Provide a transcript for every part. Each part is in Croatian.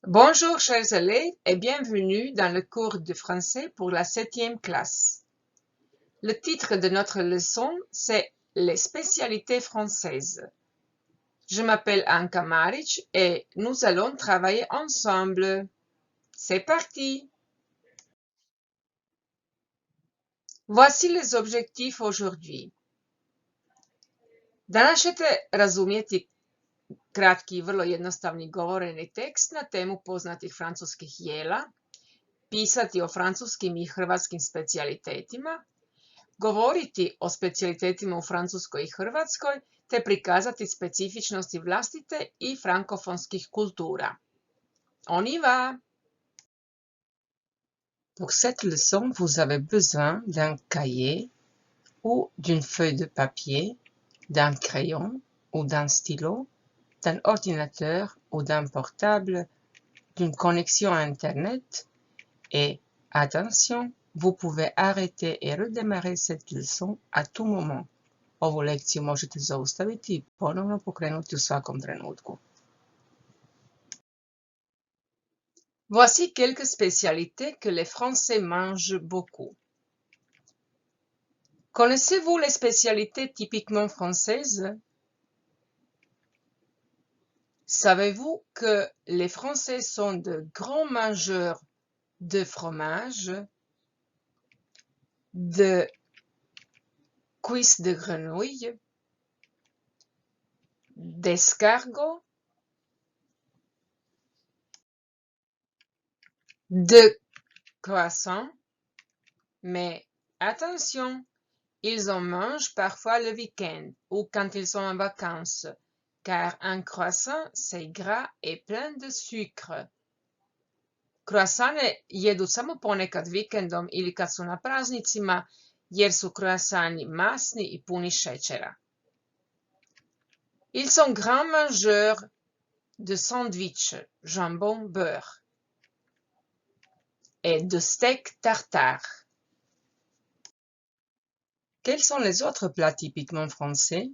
Bonjour chers élèves et bienvenue dans le cours de français pour la 7e classe. Le titre de notre leçon, c'est les spécialités françaises. Je m'appelle Anka Maric et nous allons travailler ensemble. C'est parti! Voici les objectifs aujourd'hui. Danas ćete razumjeti kratki i vrlo jednostavni govoreni tekst na temu poznatih francuskih jela, pisati o francuskim i hrvatskim specijalitetima, govoriti o specijalitetima u Francuskoj i Hrvatskoj te prikazati specifičnosti vlastite i frankofonskih kultura. On y va! Pour cette leçon, vous avez besoin d'un cahier ou d'une feuille de papier, d'un crayon ou d'un stylo, d'un ordinateur ou d'un portable, d'une connexion à Internet et, attention, vous pouvez arrêter et redémarrer cette leçon à tout moment. Ovu lekciju možete zaustaviti i ponovno pokrenuti u svakom trenutku. Voici quelques spécialités que les Français mangent beaucoup. Connaissez-vous les spécialités typiquement françaises? Savez-vous que les Français sont de grands mangeurs de fromage, de cuisses de grenouille, d'escargots, de croissants, mais attention, ils en mangent parfois le week-end ou quand ils sont en vacances, car un croissant, c'est gras et plein de sucre. Croissane jedu samo ponekad vikendom ili kad su na praznicima, jer su croissani masni i puni šećera. Ils sont grands mangeurs de sandwich, jambon beurre, et de steak tartare. Quels sont les autres plats typiquement français?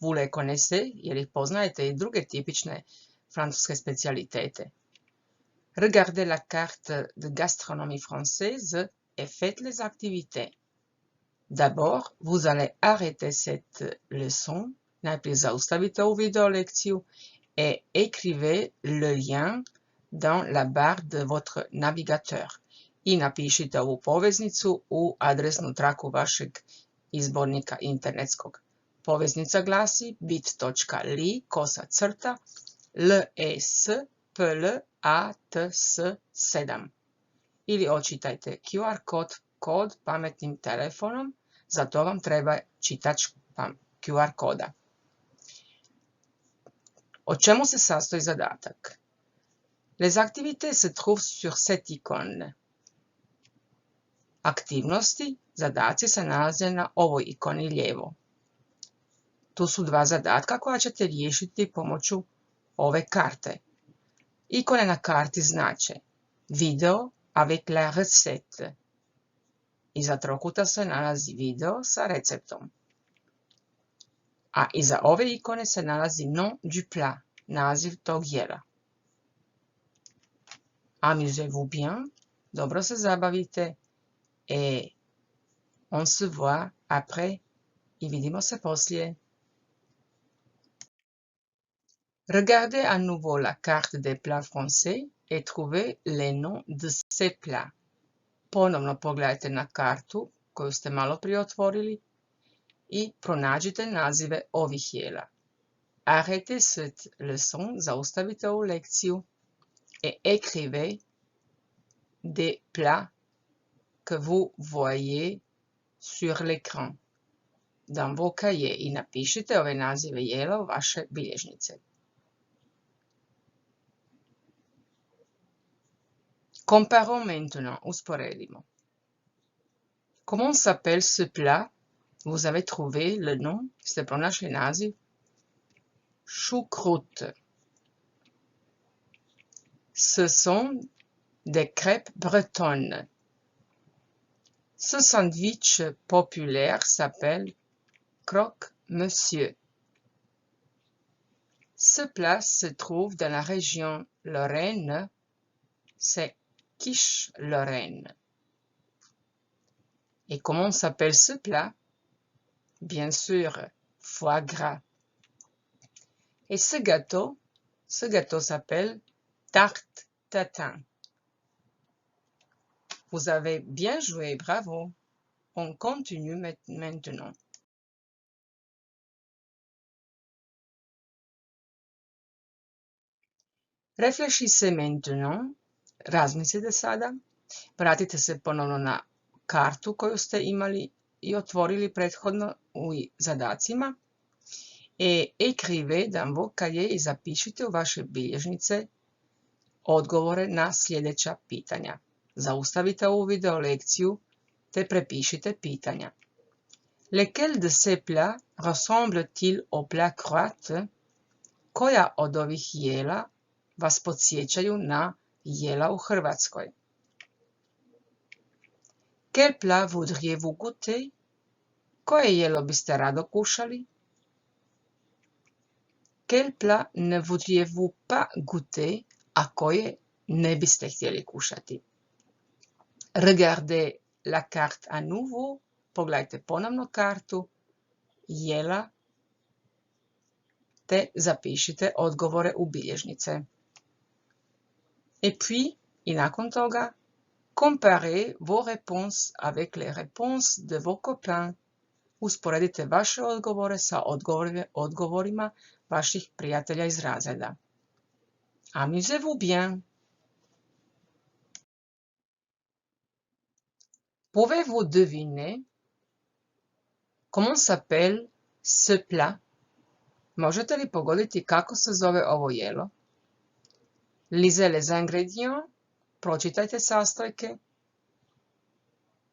Vous les connaissez jer ih poznajete i druge tipične francuske specijalitete. Regardez la carte de gastronomie française et faites les activités. D'abord, vous allez arrêter cette leçon, najprije zaustavite ovu video lekciju et écrivez le lien dans la barre de votre navigateur i napišite ovu poveznicu u adresnu traku vašeg izbornika internetskog. Poveznica glasi bit.ly/LESPLATS7 ili očitajte QR kod pametnim telefonom, za to vam treba čitač QR koda. O čemu se sastoji zadatak? Les activités se trouvent sur cette icône. Aktivnosti, zadaci se nalaze na ovoj ikoni lijevo. Tu su dva zadatka koja ćete riješiti pomoću ove karte. Ikone na karti znače video avec la recette. Iza trokuta se nalazi video sa receptom. A iza ove ikone se nalazi nom du plat, naziv tog jela. Amusez-vous bien, dobro se zabavite et on se voit après i vidimo se poslije. Regardez à nouveau la carte des plats français et trouvez les noms de ces plats. Ponovno pogledajte na kartu koju ste malo prije otvorili i pronađite nazive ovih jela. Arrêtez cette leçon, zaustavite ovu lekciju et écrivez des plats que vous voyez sur l'écran dans vos cahiers i napišite ove nazive jela u vaše bilježnice. Comparons maintenant, usporedimo. Comment s'appelle ce plat? Vous avez trouvé le nom, ste pronašli naziv? Choucroute. Ce sont des crêpes bretonnes. Ce sandwich populaire s'appelle croque-monsieur. Ce plat se trouve dans la région Lorraine, c'est quiche Lorraine. Et comment s'appelle ce plat? Bien sûr, foie gras. Et ce gâteau s'appelle tarte tatin. Vous avez bien joué, bravo. On continue maintenant. Reflešite maintenant, razmislite sada, vratite se ponovno na kartu koju ste imali i otvorili prethodno u zadacima et écrivez dans vos cahiers i zapišite u vaše bilježnice odgovore na sljedeća pitanja. Zaustavite ovu video lekciju te prepišite pitanja. Lequel de ces plats ressemble-t-il au plat croate? Koja od ovih jela vas podsjećaju na jela u Hrvatskoj? Quel plat voudriez-vous goûter? Koje jelo biste rado kušali? Quel plat ne voudriez-vous pas goûter, a koje ne biste htjeli kušati? Regardez la carte à nouveau, pogledajte ponovno kartu, jela, te zapišite odgovore u bilježnice. Et puis, i nakon toga, comparez vos réponses avec les réponses de vos copains. Usporedite vaše odgovore sa odgovorima vaših prijatelja iz razreda. Amusez-vous bien! Pouvez-vous deviner comment s'appelle ce plat? Možete li pogoditi kako se zove ovo jelo? Lisez les ingrédients, pročitajte sastojke.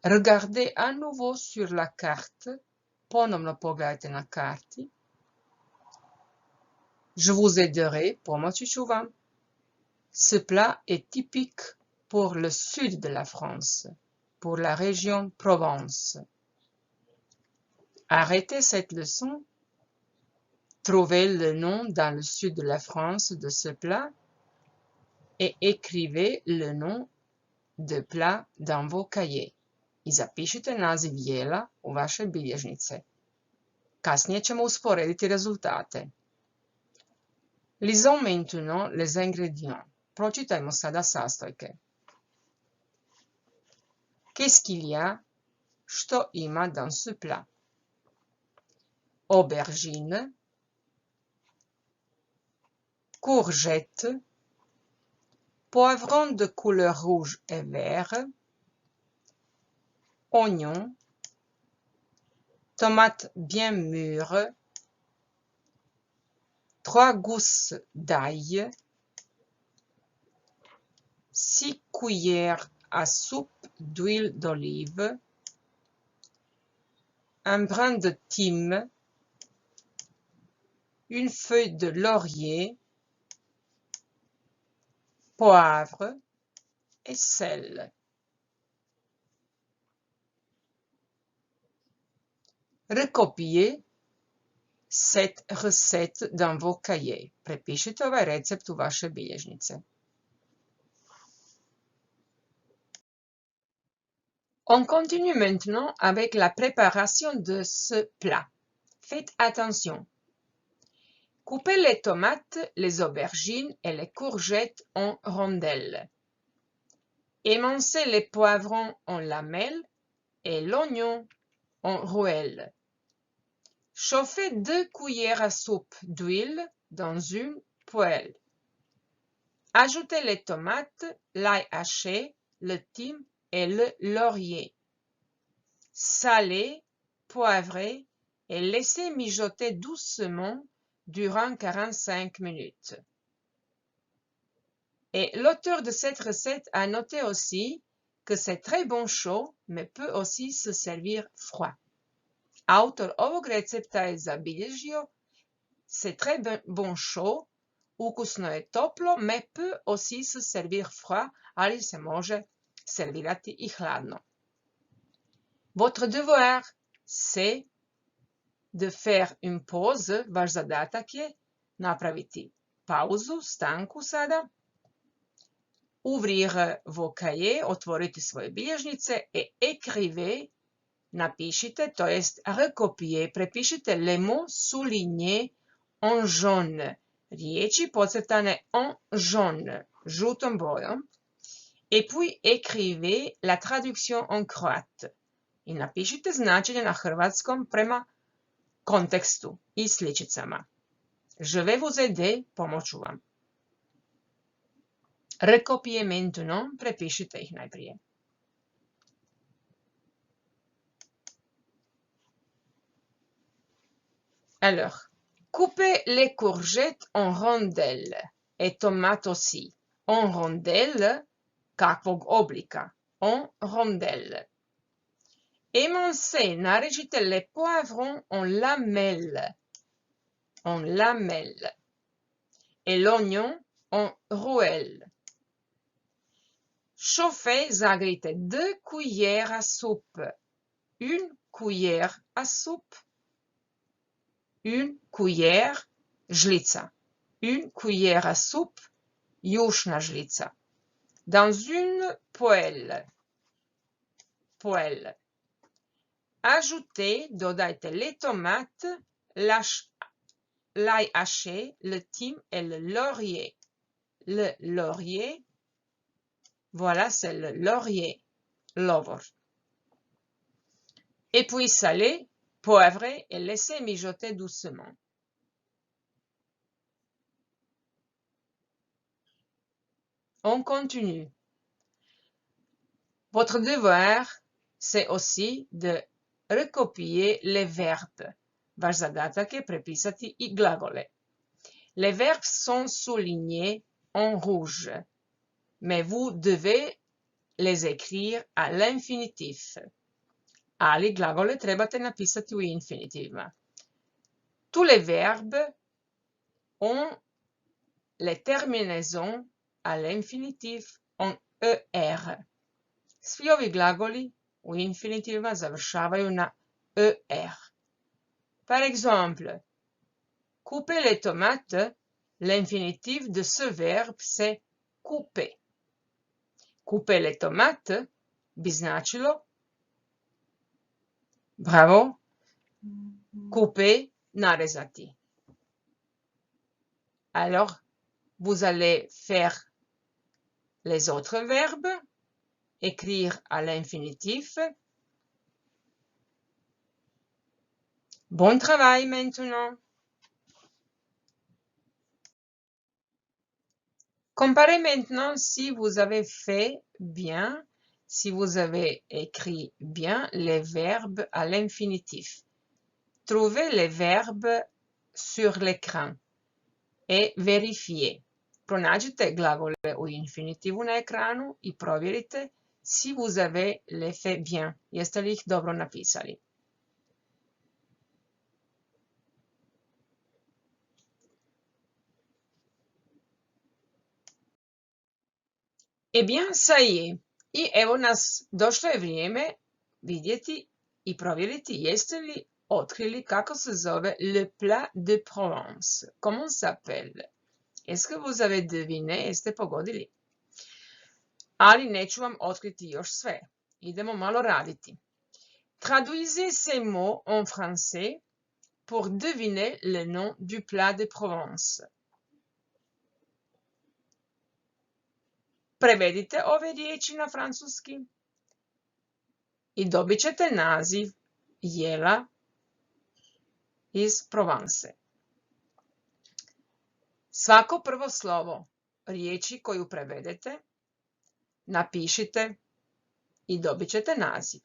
Regardez à nouveau sur la carte, ponovno pogledajte na karti. Je vous aiderai, pomoći ću vam. Ce plat est typique pour le sud de la France, pour la région Provence. Arrêtez cette leçon. Trouvez le nom dans le sud de la France de ce plat et écrivez le nom de plat dans vos cahiers. I zapišite naziv jela u vaše bilježnice. Kasnije ćemo usporediti rezultate. Lisons maintenant les ingrédients. Pročitajmo sada sastojke. Qu'est-ce qu'il y a? Što ima dans ce plat? Aubergine, courgette, poivron de couleur rouge et vert, oignon, tomates bien mûres, 3 gousses d'ail, 6 cuillères à soupe d'huile d'olive, un brin de thym, une feuille de laurier, poivre et sel. Recopiez cette recette dans vos cahiers. Prepišite ovaj recept u vaše bilježnice. On continue maintenant avec la préparation de ce plat. Faites attention. Coupez les tomates, les aubergines et les courgettes en rondelles. Émincez les poivrons en lamelles et l'oignon en rouelles. Chauffez 2 cuillères à soupe d'huile dans une poêle. Ajoutez les tomates, l'ail haché, le thym et le laurier. Salez, poivrez et laissez mijoter doucement durant 45 minutes. Et l'auteur de cette recette a noté aussi que c'est très bon chaud, mais peut aussi se servir froid. Autor ovog recepta je zabilježio, c'est très bon chaud, ukusno je toplo, mais peut aussi se servir froid, ali se može servirati i hladno. Votre devoir, c'est de faire une pause. Vaš zadatak je napraviti pauzu, stanku sada, ouvrir vos cahiers, otvoriti svoje bilježnice et écrivez, napišite, to jest recopiez, prepišite les mots soulignés en jaune, riječi podcrtane en jaune, žutom bojom, et puis écrivez la traduction en croate i napišite značenje na hrvatskom prema kontekstu i sličicama. Je vais vous aider, pomoću vam. Recopiez maintenant, prepišite ih najprije. Alors, coupez les courgettes en rondelles et tomates aussi. En rondelles, kakvog oblika? En rondelles. Émincez, narežite les poivrons en lamelles. En lamelles. Et l'oignon en rouelles. Chauffez, zagrijte 2 cuillères à soupe. Une cuillère à soupe. Une cuillère, žlica. Une cuillère à soupe, jušna žlica. Dans une poêle. Poêle. Ajoutez, dodajte les tomates, l'ail haché, le thym et le laurier. Le laurier, voilà, c'est le laurier, lovor. Et puis salez, poivrez et laissez mijoter doucement. On continue. Votre devoir, c'est aussi de recopier les verbes. Vaš zadatak je prepisati i glagole. Les verbes sont soulignés en rouge, mais vous devez les écrire à l'infinitif. Ali glagole trebate napisati u infinitivima. Tous les verbes ont les terminaisons à l'infinitif en ER. Svi ovi glagoli u infinitivima završavaju na ER. Par exemple, couper les tomates, l'infinitif de ce verbe c'est couper. Couper les tomates bi značilo, bravo, couper, narezati. Alors, vous allez faire les autres verbes, écrire à l'infinitif. Bon travail maintenant. Comparez maintenant si vous avez fait bien, si vous avez écrit bien les verbes à l'infinitif. Trouvez les verbes sur l'écran et vérifiez. Pronađite glagole u infinitivu na ekranu i provjerite si vous avez les fait bien. Jeste li ih dobro napisali? Eh bien, ça y est. I evo nas, došlo je vrijeme vidjeti i provjeriti jeste li otkrili kako se zove le plat de Provence. Comment s'appelle? Est-ce que vous avez deviné? Jeste pogodili? Ali neću vam otkriti još sve. Idemo malo raditi. Traduisez ces mots en français pour deviner le nom du plat de Provence. Prevedite ove riječi na francuski i dobit ćete naziv jela iz Provence. Svako prvo slovo riječi koju prevedete napišite i dobit ćete naziv.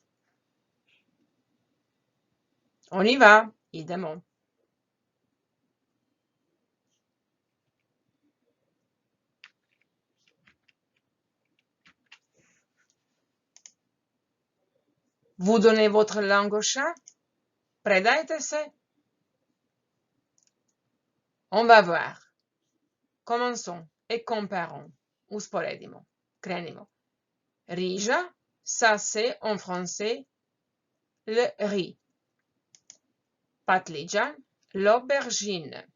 On y va, idemo. Vous donnez votre langue au chat? Predajte se. On va voir. Commençons et comparons. Usporedimo. Krenimo. Riža, ça c'est en français le riz. Patliđan, l'aubergine.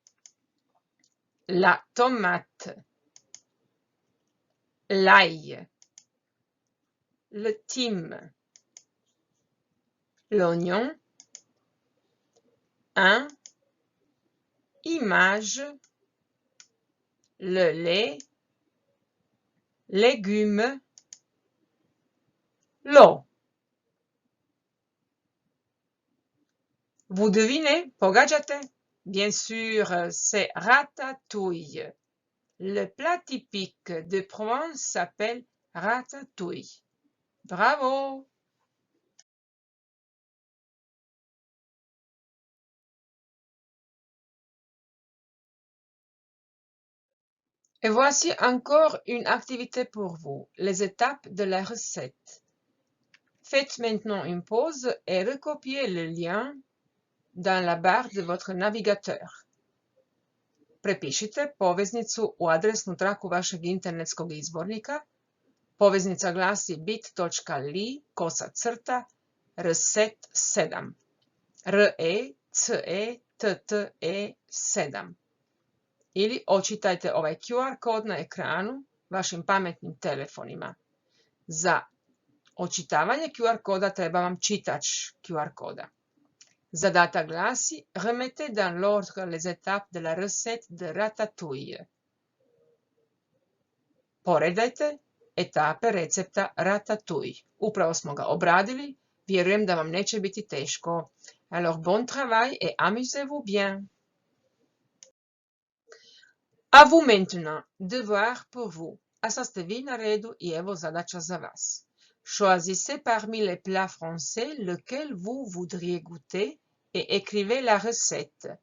La tomate. l'ail, le thym, l'oignon, un, image, le lait, légumes, l'eau. Vous devinez, pogađate? Bien sûr, c'est ratatouille. Le plat typique de Provence s'appelle ratatouille. Bravo! Et voici encore une activité pour vous, les étapes de la recette. Faites maintenant une pause et recopiez le lien dans la barre de votre navigateur. Prepišite poveznicu u adresnu traku vašeg internetskog izbornika. Poveznica glasi bit.ly/reset7. RECETTE7. Ili očitajte ovaj QR kod na ekranu vašim pametnim telefonima. Za očitavanje QR koda treba vam čitač QR koda. Zadatak glasi remettez dans l'ordre les étapes de la recette de ratatouille. Poredajte etape recepta ratatouille. Upravo smo ga obradili, vjerujem da vam neće biti teško. Alors bon travail et amusez-vous bien. À vous maintenant, devoir pour vous. A sad ste vi na redu i evo zadaća za vas. Choisissez parmi les plats français lequel vous voudriez goûter et écrivez la recette.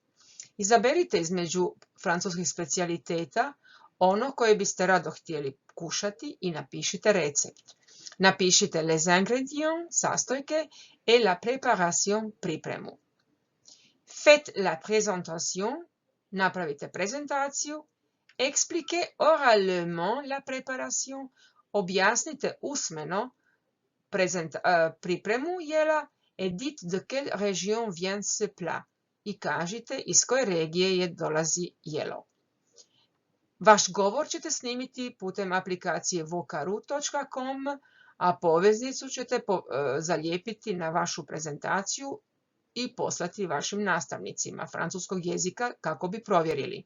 Izaberite između francuskih specijaliteta ono koje biste rado htjeli kušati i napišite recept. Napišite les ingrédients, sastojke, et la préparation, pripremu. Faites la présentation, napravite prezentaciju. Expliquez oralement la préparation, objasnite usmeno pripremu jela et dites de quelle région vient ce plat i kažite iz koje regije dolazi jelo. Vaš govor ćete snimiti putem aplikacije vokaru.com, a poveznicu ćete zalijepiti na vašu prezentaciju i poslati vašim nastavnicima francuskog jezika kako bi provjerili.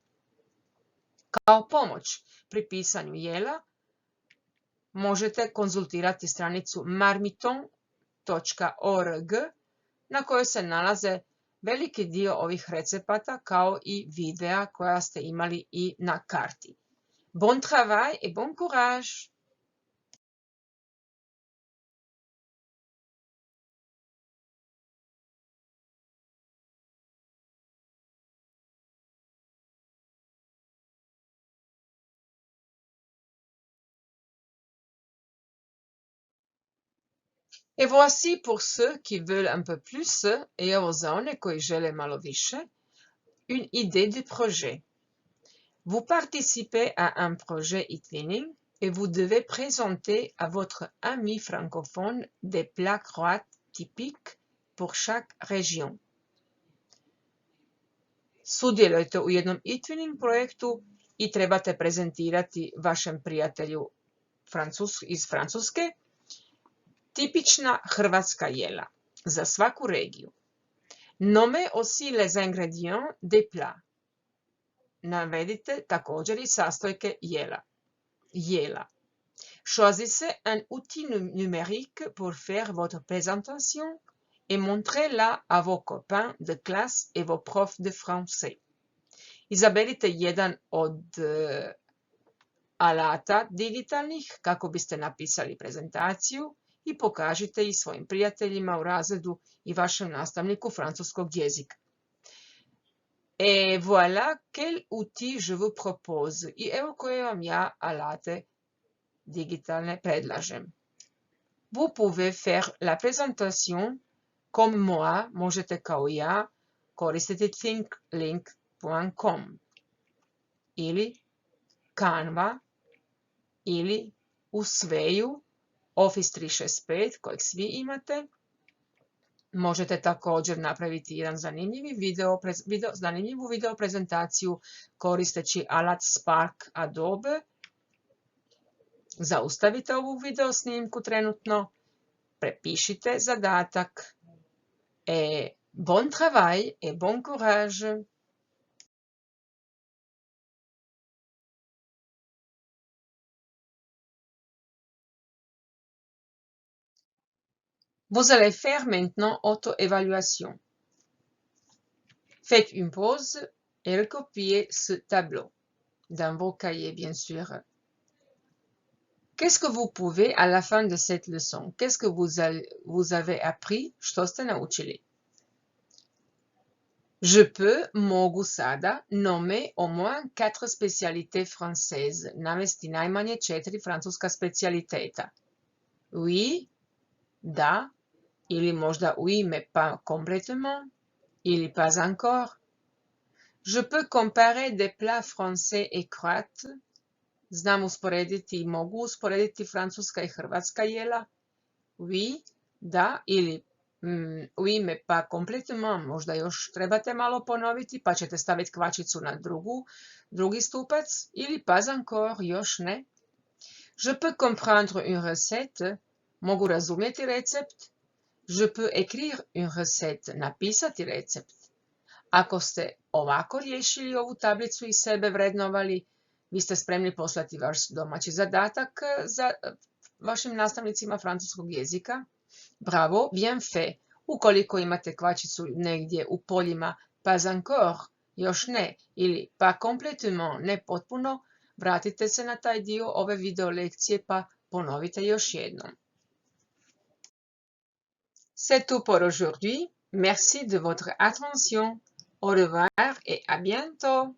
Kao pomoć pri pisanju jela možete konzultirati stranicu marmiton.org na kojoj se nalaze veliki dio ovih recepata kao i videa koja ste imali i na karti. Bon travail et bon courage! Et voici pour ceux qui veulent un peu plus et aux one koji žele malo više, une idée de projet. Vous participez à un projet e-twinning et vous devez présenter à votre ami francophone des plats croates typiques pour chaque région. Sudjelujete u jednom e-twinning projektu i trebate prezentirati vašem prijatelju iz Francuske tipična hrvatska jela za svaku regiju. Nommez aussi les ingrédients des plats. Navedite također i sastojke jela. Choisissez un outil numérique pour faire votre présentation et montrez-la à vos copains de classe et vos profs de français. Izaberite jedan od alata digitalnih kako biste napisali prezentaciju i pokažite i svojim prijateljima u razredu i vašem nastavniku francuskog jezika. Et voilà quel outil je vous propose. I evo koje vam ja alate digitalne predlažem. Vous pouvez faire la présentation comme moi, možete kao ja koristiti thinklink.com ili Canva ili Usveju, Office 365 kojeg svi imate. Možete također napraviti jedan zanimljivu video prezentaciju koristeći alat Spark Adobe Zaustavite ovu video snimku trenutno, prepišite zadatak. Et bon travail et bon courage! Vous allez faire maintenant auto-évaluation. Faites une pause et recopiez ce tableau dans vos cahiers, bien sûr. Qu'est-ce que vous pouvez à la fin de cette leçon? Qu'est-ce que vous avez appris? Što ste naučili? Je peux, mogu sada, nommer au moins 4 spécialités françaises. Navesti najmanje 4 francuska specijaliteta. Oui, da, ili možda oui, mais pas complètement, ili pas encore. Je peux comparer des plats français et croates. Znam usporediti i mogu usporediti francuska i hrvatska jela. Oui, da, ili oui, mais pas complètement. Možda još trebate malo ponoviti, pa ćete staviti kvačicu na drugi stupac. Ili pas encore, još ne. Je peux comprendre une recette. Mogu razumjeti recept. Je peux écrire une recette. Napisati recept. Ako ste ovako riješili ovu tablicu i sebe vrednovali, vi ste spremni poslati vaš domaći zadatak za vašim nastavnicima francuskog jezika. Bravo, bien fait. Ukoliko imate kvačicu negdje u poljima pas encore, još ne, ili pas complètement, ne potpuno, vratite se na taj dio ove video lekcije pa ponovite još jednom. C'est tout pour aujourd'hui. Merci de votre attention. Au revoir et à bientôt.